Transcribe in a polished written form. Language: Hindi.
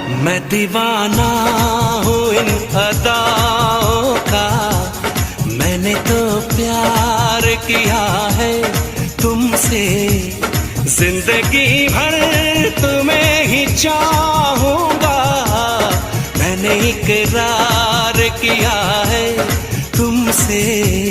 मैं दीवाना हूँ इन अदाओं का, मैंने तो प्यार किया है तुमसे, जिंदगी भर तुम्हें ही चाहूंगा। मैंने इकरार किया है तुमसे।